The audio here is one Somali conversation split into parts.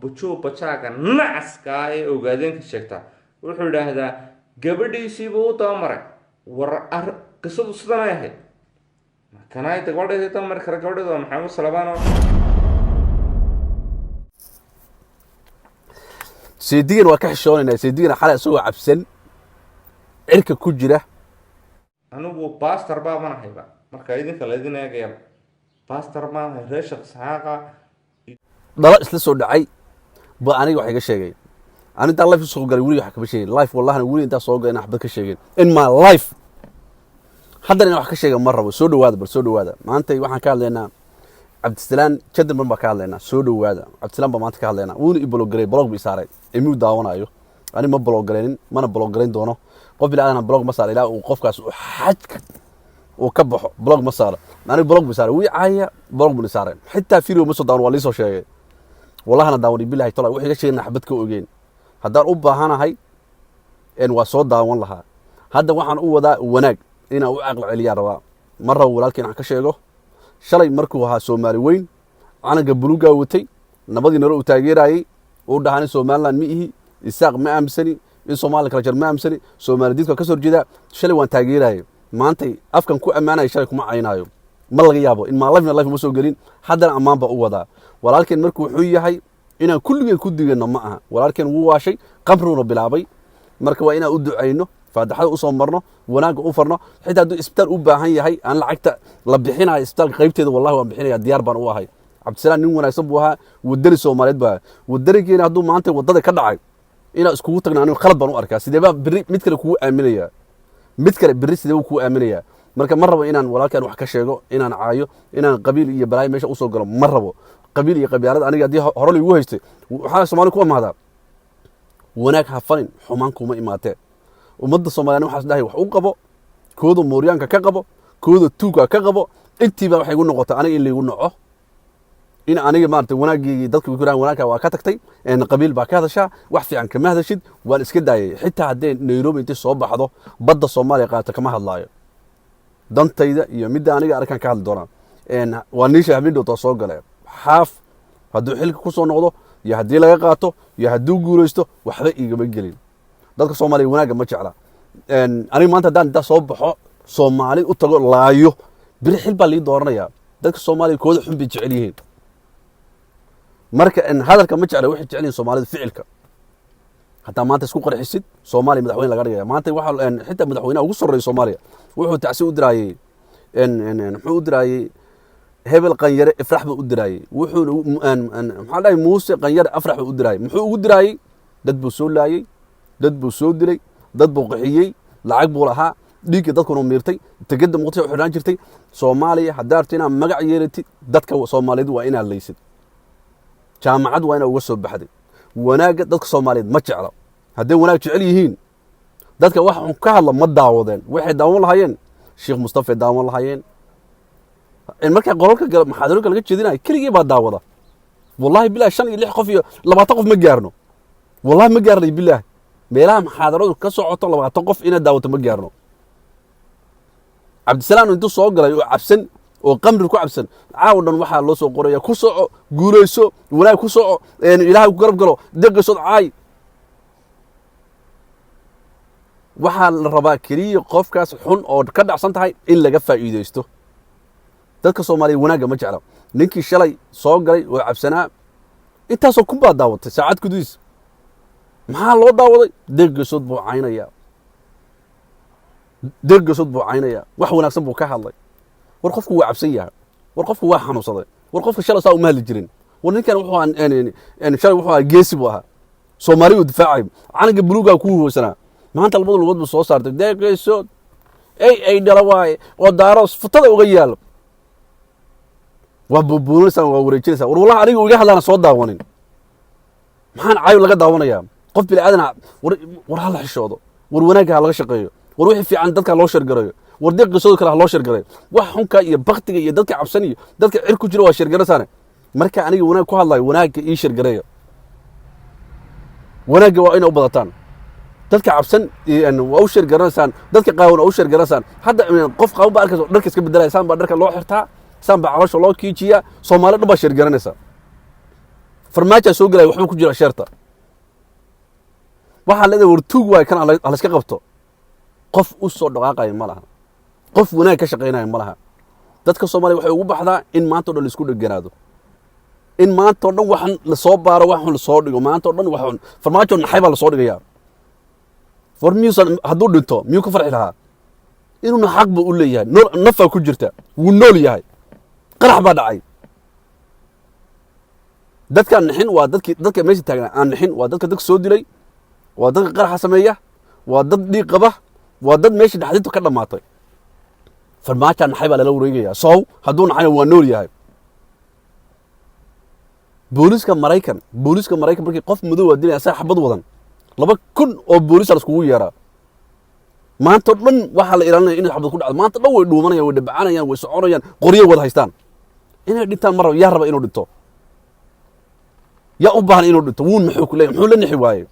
bujuu bajaaga nacaska ee ogaadeenka sheegta wuxuu idhaahdaa gabadhiisiibuu u dabamaray war qisadu sidan ay ahayd kanaayta gabadheedii dabamari kara gabadheedu waa maxamuud salabaan oo seedigan waa ka xishoonaynaa seedigan xalay isagoo cabsan cirka ku jira anigu baastar baa manahayba marka idinka laydin eegayaba baastar maanahay reer sheekh isxaaqa dhalo isla soo dhacay ba aniga wax iga sheegay ani intaan life soo galay weli wax kama sheegin life wallahi weli intaan soo galay waxba ka sheegin in my life haddana wax ka sheega ma rabo soo dhawaada bal soo dhawaada maanta waxaan ka hadlaynaa cabdisalaan jaddan baan ka hadlaynaa soo dhawaada cabdisalaan baan maanta ka hadlaynaa wuuna i blog garay blog bi saaray imi daawanayo ani ma blog galaynin mana blog galayn doono qof ila aan blog ma saar ilaa uu qofkaas u xajka oo ka baxo blog ma saar ani blog bi saaray wii caaya blog bi saaray xitaa video ma soo daawan waa liisoo sheegay wallahi ana daawani billahi taala wixii ka sheegna xabad ka ogeyn haddaan u baahanahay in waa soo daawan lahaa hadda waxaan u wadaa wanaag inaan u aqal celiyaa rabaa ma rabo walaalkeen wax ka sheego shalay markuu ahaa Soomaali weyn anaga buluuga watay nabadii naro u taageerayay oo dhahanay Soomaaliland mi ihi isaaq ma aamsani in Soomaali kala jar ma aamsani Soomaali dadka ka soo jeeda shalay waan taageerayay maantay afkan ku amaanay shalay kuma caynaayo ma laga yaabo in ma life ma soo galin haddana amaan ba u wadaa walaalkeen markuu wuxuu yahay inaan kulligeen ku digano ma aha walaalkeen wuu waashay qabruna bilaabay marka waa inaan u duceyno faadaxada u soo marno wanaag u farno xitaa hadduu isbitaal u baahan yahay aan lacagta la bixinayo isbitaalka qaybteeda wallahi waan bixinaya diyaar baan u ahay cabdisalaan nin wanaagsan buu ahaa wadani Soomaaliyeed baa wadanigeena hadduu maanta wadada ka dhacay inaan iskugu tagno anigu khalad baan u arkaa sidee baa biri mid kale kugu aaminaya mid kale biri sidee uu kugu aaminaya marka ma rabo inaan walaalkaan wax ka sheego inaan caayo inaan qabiil iyo balaay meesha u soo galo ma rabo qabiil iyo qabyaalad aniga hadii hore lagu haystay waxa Soomaali ku amaada wanaag hafanin xumaan kuma imaatee ummadda Soomaaliyeed waxa dhahay wax u qabo kooda mooryaanka ka qabo kooda tuuga ka qabo intiiba waxay igu noqotay aniga in la igu noco in aniga maartay wanaagii dadku ku jiraan wanaagga waa ka tagtay in qabiil baa ka hadashaa wax fiican kama hadashid waan iska daayay xitaa hadee Nairobi intii soo baxdo badda Soomaaliya qaata kama hadlaayo dantayda iyo midda aniga arkaan ka hadli doonaa waa niisha habeen dhow soo galay xaaf hadduu xilka ku soo noqdo iyo haddii laga qaato iyo hadduu guulaysto waxba igama gelin dadka Soomaaliya wanaaga ma jecla aniga maanta haddaan inta soo baxo Soomaali u tago laayo biri xil baa lii dooranayaa dadka Soomaaliya kooda xun bay jecel yihiin marka in hadalka ma jecla waxay jecel yihiin Soomaalida ficilka hatta maanta isku qarxisid Soomaaliya madaxweyne laga dhigay maanta waxa xitaa madaxweynaha ugu sarreeya Soomaaliya wuxuu tacsi u diraayay muxuu u diraayay hebel qanyare ifrax buu u diraayay wuxuu maxaa dhahay Muuse qanyare afrax buu u diraayay muxuu ugu diraayay dad buu soo laayay dad buu soo dilay dad buu qaxiyay lacag buu lahaa dhiigga dadkuna miirtay tagada muqdisho u xiraan jirtay Soomaaliya hadaartina magac yeelatid dadka Soomaaliyeed waa inaad leysid jaamacad waa inaad uga soo baxday wanaaga dadka Soomaaliyeed ma jecla hadday wanaag jecel yihiin dadka wax xun ka hadla ma daawadeen waxay daawan lahaayeen Sheekh Mustafa daawan lahaayeen in marka qoralka maxaadarooyinka laga jeedinayo kaliya baa daawada wallahi bilaa 5 iyo 6 qof iyo 20 qof ma gaarno wallahi ma gaarnay bilaa meelaha maxaadaradu ka socoto 20 qof ina daawato ma gaarno cabdisalaan intuu soo galay oo cabsan oo qamri ku cabsan caawadan waxa loo soo qoraya ku soco guulayso walaal ku soco ilaahay ku garab galo deeqasood caay waxa la rabaa kaliya qofkaas xun oo ka dhacsan tahay in laga faa'iideysto dadka Soomaaliya wanaaga ma jecla ninkii shalay soo galay oo cabsanaa intaasoo ku baa daawatay saacad kudiis maxaa loo daawaday deeqasood buu caynaya deeqasood buu caynaya wax wanaagsan buu ka hadlay war qofku waa cabsan yahay war qofku waa xanuunsaday war qofka shalay saa u mahli jirin war ninkan wuxuu shalay wuxuu geesi buu ahaa Soomaaliya u difaacay anaga buluuga ku hoosana maanta labada lugood buu soo saartay deeqasood ay dhalawaay oo daaros futada uga yaal waa buubuunaysan waa wareejinaysan war wallahi aniga uga hadlana soo daawanin maxaan caayo laga daawanayaa qof bil aadana war hal xishoodo war wanaaga laga shaqeeyo war wixii fiican dadka loo shargarayo war deeqasood kala loo shargarayo wax xunka iyo baqtiga iyo dadka cabsan iyo dadka cir ku jira waa shargarasana marka aniga wanaag ku hadlayo wanaaga ii shargareeyo wanaaga waa inay u badataan dadka cabsan waa u shargarasaan dadka qaawan oo u shargarasaan hadda qof qaawan ba arkayso dharka iska bedelaysan ba dharka loo xirtaa san ba caloosha loo kiijiya Soomaali dhaba shargaranaysa farmaajo soo galay waxba ku jira sheerta waxa leedahay wartuug way kan la iska qabto qof u soo dhaqaaqay ma laha qof wanaag ka shaqeynaya ma laha dadka Soomaaliya waxay ugu baxdaa in maanta oo dhan isku dhaganaado in maanta oo dhan waxan la soo baaro waxan la soo dhigo maanta oo dhan waxan farmaajo naxay baa la soo dhigaya farmiisan hadduu dhinto miyuu ka farxi lahaa inuu xaq buu u leeyahay nafa ku jirta wuu nool yahay qarax baa dhacay dadka naxin waa dadka meesha taagan aan naxin waa dadka soo dilay waa dadka qaraxa sameeya waa dad dhiig qaba waa dad meesha dhaxdintu ka dhamaatay farmaajo naxay baa lala wareegaya soo hadduu naxayna waa nool yahay booliska Mareykan markii qof madow ah dilay asaga xabad wadan 2,000 oo boolis la iskugu yeeraa maanta dhan waxa la ilaalinaya in xabad ku dhacdo maanta dhan way dhuumanayaan way dhabacanayaan way soconayaan qoryo wada haystaan inay dhintaan mar yaa raba inuu dhinto yaa u baahan inuu dhinto wuun muxuu ku leeyahay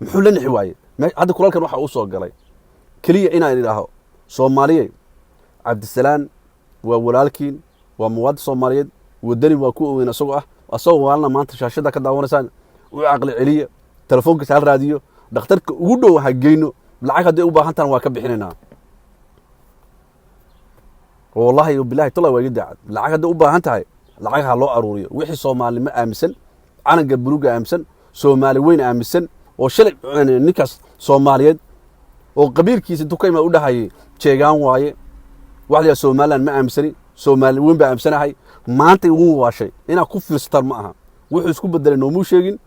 muxuu la nixi waaye hadda kulaalkan waxa uu soo galay kaliya inaan idhaaho Soomaaliyeed Cabdisalaan waa walaalkiin waa muwaadin Soomaaliyeed wadani waa ku ogeyn asagoo waalna maanta shaashada ka daawanaysaan u aqli celiya telefoonka saal raadiyo dhakhtarka ugu dhow ha geyno lacag haday u baahan tahay waa ka bixinayna wallahi billahi tala waa gadaad lacag haday u baahan tahay lacag ha loo aruuriyo wixii Soomaali ma aaminsan calanka buluuga aaminsan Soomaali weyn aaminsan oo shalay ninkaas Soomaaliyeed oo qabiilkiisa intuu ka imaa u dhahay jeegaan waaye waxa Soomaaliland ma aaminsani Soomaali weyn ba aamsanahay maanta uu waashay ina ku fiirstar ma aha wuxuu isku bedelay noomu sheegin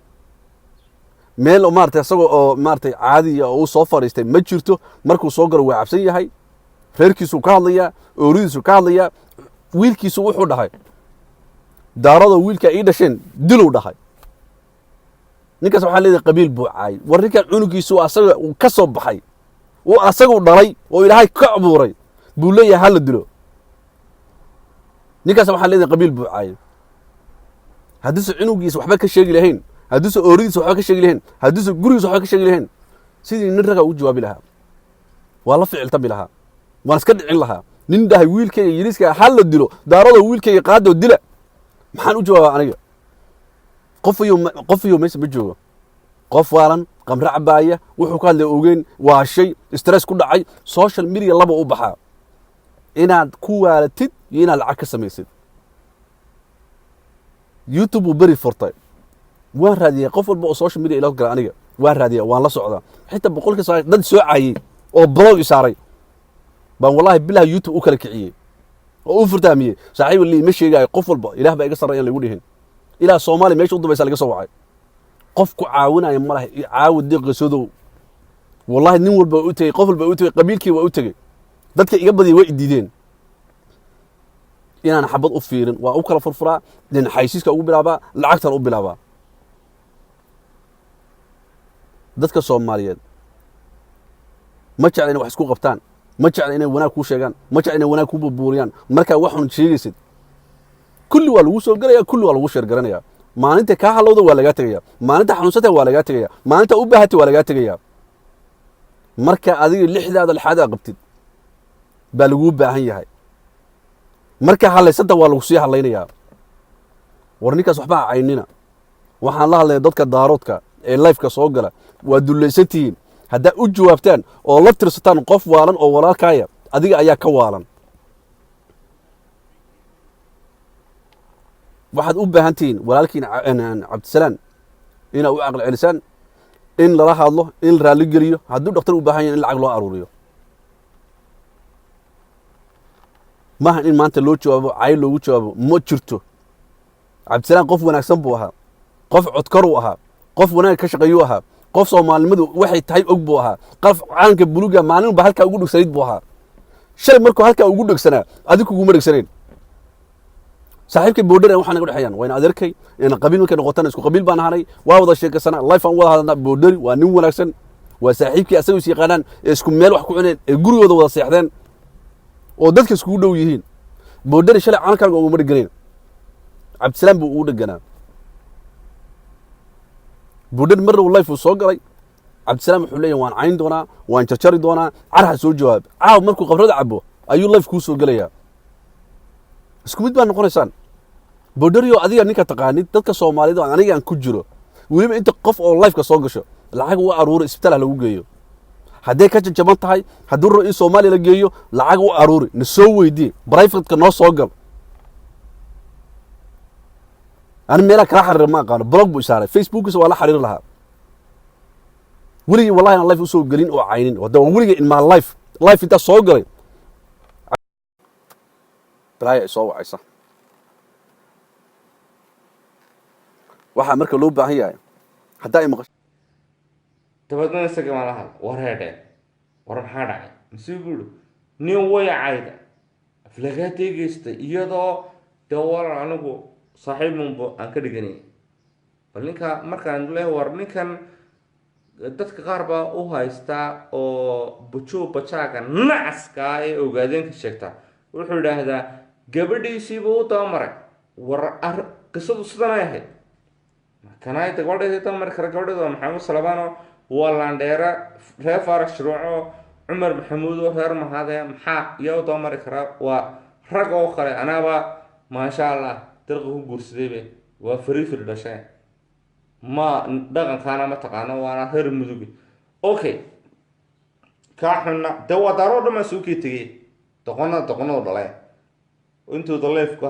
meel oo maartay asagoo oo maartay caadi ah oo soo fariistay ma jirto markuu soo galo waa cabsan yahay reerkiisu ka hadlaya ooridiisu ka hadlaya wiilkiisu wuxuu dhahay daarada wiilka ay dhasheen dilu dhahay ninkaas waxa leeyahay qabiil buu caay warrinka cunugiisu asaga uu ka soo baxay oo asagu dhalay oo ilaahay ka abuuray buu leeyahay hal dilo ninkaas waxa leeyahay qabiil buu caay hadii cunugiisu waxba ka sheegi lahayn hadii ooridiisu waxba ka sheegi lahayn hadii gurigiisu waxba ka sheegi lahayn sidii nin raga u jawaabi lahaa waa la ficil tabi lahaa waan iska dhicin lahaa nin dhahay wiilkayga yiriska hal dilo daarada wiilkayga qaado dila maxaan u jawaabaa aniga qof iyo meesha ma joogo qof waalan qamra cabaaya wuxuu ka hadlay ogeyn waa shay stress ku dhacay social media laba u baxaa inaad ku waalatid iyo inaad lacag ka samaysid YouTube bari furtay waan raadiyay qof walba oo social media ila gala aniga waan raadiyay waan la socdaa xitaa boqolkiiba dad soo caayay oo blog isaaray baan wallahi billahi YouTube u kala kiciyay oo u furtaamiyay saaxiib li ma sheegay qof walba ilaah baa iga sareeyay lagu dhihin ilaa Soomaali meesha u dambaysa laga soo wacay qof ku caawinaya ma laha caawid diqsado wallahi nin walba u tagay qof walba u tagay qabiilkii waa u tagay dadka iga badiyay way diideen inaan xabad u fiirin waa u kala furfuraa din xaysiiska ugu bilaabaa lacagtan u bilaabaa dadka Soomaaliyeed ma jecel inay wax isku qabtaan ma jecel inay wanaag ku sheegaan ma jecel inay wanaag ku buuriyaan marka waxun sheegaysid kulli waa lagu soo galaya kulli waa lagu sheer garanaya maalinta ka halowda waa laga tagaya maalinta xanuunsata waa laga tagaya maalinta u baahatay waa laga tagaya marka adiga lixdaada lixaad qabtid baa lagu baahan yahay marka haleysada waa lagu sii haleynaya warninkaas waxba caynina waxaan la hadlay dadka daaroodka ee live-ka soo gala waa dulaysantiin hadda u jawaabtaan oo la tirsataan qof waalan oo walaalkaaya adiga ayaa ka waalan waxaad u baahantiin walaalkiin Cabdisalaan ina u aqal celisaan in la hadlo in raali geliyo hadduu dhakhtar u baahan yahay in lacag loo aruuriyo ma in maanta loo jawaabo cay loogu jawaabo ma jirto Cabdisalaan qof wanaagsan buu ahaa qof codkar uu ahaa qof wanaag ka shaqeeyo ahaa qof Soomaalimadu waxay tahay og buu ahaa qof caanka buluuga maalin ba halka ugu dhigsayd buu ahaa shalay markuu halka ugu dhigsanaa adigu ugu dhigsaneen saaxiibkay boodhar waxaan ugu dhaxayaan waa in adeerkay in qabiil markay noqotaan isku qabiil baan ahaanay waa wada sheekasana life aan wada hadana boodhar waa nin wanaagsan waa saaxiibkii asagu is yaqaanaan isku meel wax ku cuneen ee gurigooda wada seexdeen oo dadka isku dhow yihiin boodhar shalay caankarga ugu margaleen Cabdisalaan buu ugu dhaganaa boodhar mar uu life soo galay Cabdisalaan wuxuu leeyahay waan cayn doonaa waan jarjari doonaa carxa soo jawaab caaw markuu qabrada cabo ayuu life ku soo galaya isku mid baan noqonaysaan boodhariyo adiga ninka taqaanid dadka soomaalida oo aniga aan ku jiro weliba inta qof oo lifeka soo gasho lacag u aruuri isbitaal lagu geeyo hadday ka jajaban tahay hadduu rabo in soomaaliya la geeyo lacag u aruuri na soo weydii brivateka noo soo gal ani meelaha kala xariir ma aqaano blog buu isaaray facebookisa waa la xariir lahaa weligii wallahi aan life usoo gelin oo caynin wada weligii in my life intaa soo galay balaya soo wacaysa waxaa marka loo baahan yahay haddaa ay maqasho dabaedna isaga maan lahad war heedhee war maxaa dhacay masuu buuri nin waya cayda aflagaa deegeystay iyadoo dee waran anigu saaxiibunba aan ka dhiganay bal ninka markaan le war ninkan dadka qaar baa u haystaa oo bajaaga nacaska ee ogaadeenka sheegta wuxuu idhaahdaa gabadhiisiibuu u dabamaray war qisadu sidan ay ahayd kanaayta gabadheedii dabamari kara gabadheed waa maxamuud salabaano waa laandheere reer faarax shuruuco cumar maxamuud oo reer mahade maxaa iyaa u dabamari karaa waa rag oo kale anaaba maasha allah dirqa ku guursadaybe waa fariifir dhasheen ma dhaqankaana ma taqaano waana reer mudugi okay kaa xunna dee waa daaroo dhan maa suukii tegay doqonada dhalay intuu daleefka